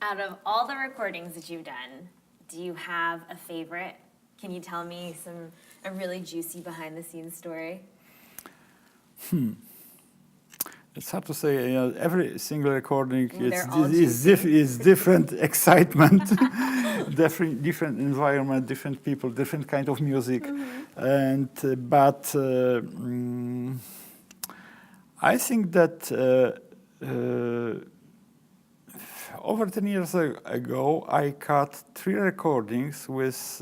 Out of all the recordings that you've done, do you have a favorite? Can you tell me a really juicy behind-the-scenes story? It's hard to say. Every single recording is different excitement, different environment, different people, different kind of music, and I think that over 10 years ago, I cut 3 recordings with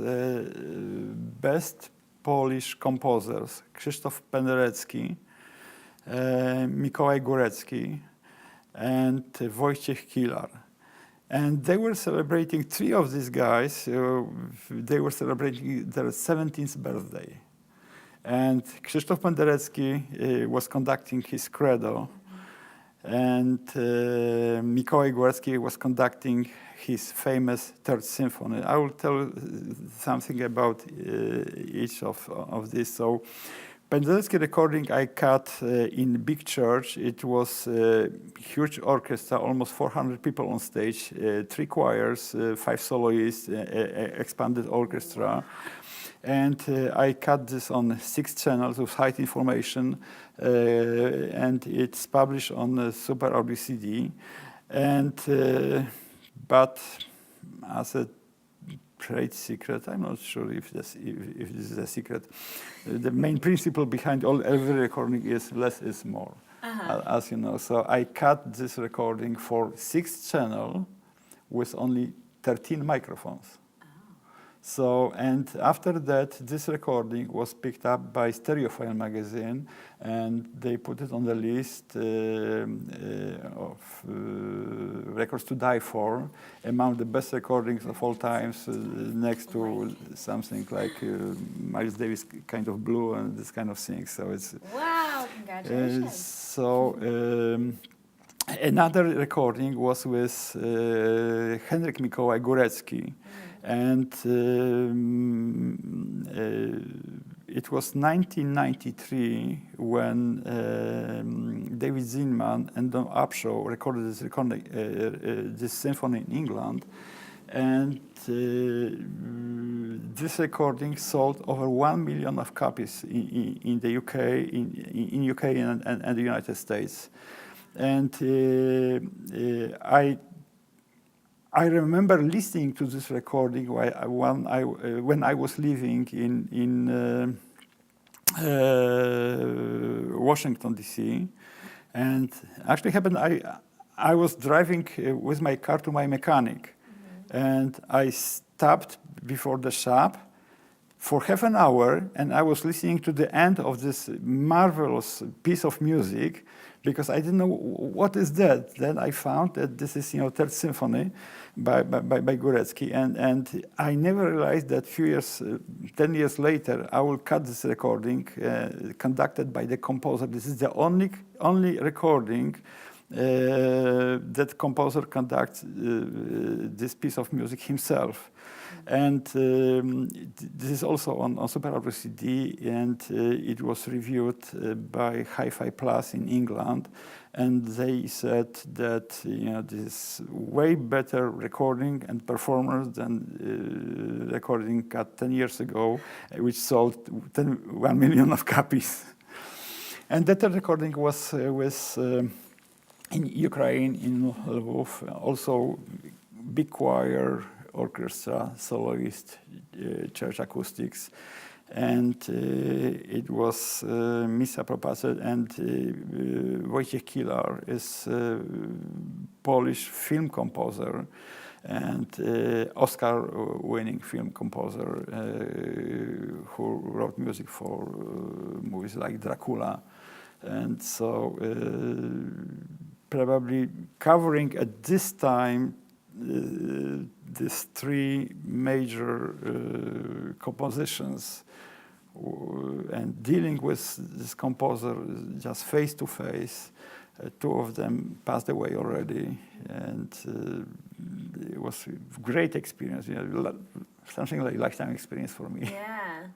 best Polish composers: Krzysztof Penderecki, Mikołaj Górecki, and Wojciech Kilar. And they were celebrating, 3 of these guys, they were celebrating their 17th birthday. And Krzysztof Penderecki was conducting his credo, and Mikołaj Górecki was conducting his famous Third Symphony. I will tell something about each of these. So, Penderecki recording I cut in big church. It was a huge orchestra, almost 400 people on stage, 3 choirs, 5 soloists, expanded orchestra. And I cut this on 6 channels with high information, and it's published on Super Audio CD. And but as a trade secret, I'm not sure if this is a secret. The main principle behind every recording is less is more, as you know. So I cut this recording for 6 channel with only 13 microphones. So, and after that, this recording was picked up by Stereophile magazine, and they put it on the list of records to die for, among the best recordings of all times, next to something like Miles Davis kind of Blue and this kind of thing. So it's wow! Congratulations. Another recording was with Henryk Mikołaj Górecki. And it was 1993 when David Zinman and Don Upshaw recorded this symphony in England. And this recording sold over 1 million of copies in the UK, in UK and the United States. And I remember listening to this recording when I was living in Washington, D.C. And actually happened, I was driving with my car to my mechanic. And I stopped before the shop for half an hour, and I was listening to the end of this marvelous piece of music, because I didn't know what is that. Then I found that this is, Third Symphony by Górecki, and I never realized that 10 years later, I will cut this recording conducted by the composer. This is the only recording that composer conducts this piece of music himself. And this is also on Super Audio CD, and it was reviewed by Hi-Fi Plus in England, and they said that this is way better recording and performance than recording cut 10 years ago, which sold 1 million of copies. And that recording was in Ukraine, in Lvov, also big choir, orchestra, soloist, church acoustics, and it was Missa Propaset, and Wojciech Kilar is a Polish film composer and Oscar-winning film composer who wrote music for movies like Dracula. And so probably covering at this time these 3 major compositions and dealing with this composer just face to face. 2 of them passed away already, and it was a great experience, something like a lifetime experience for me. Yeah.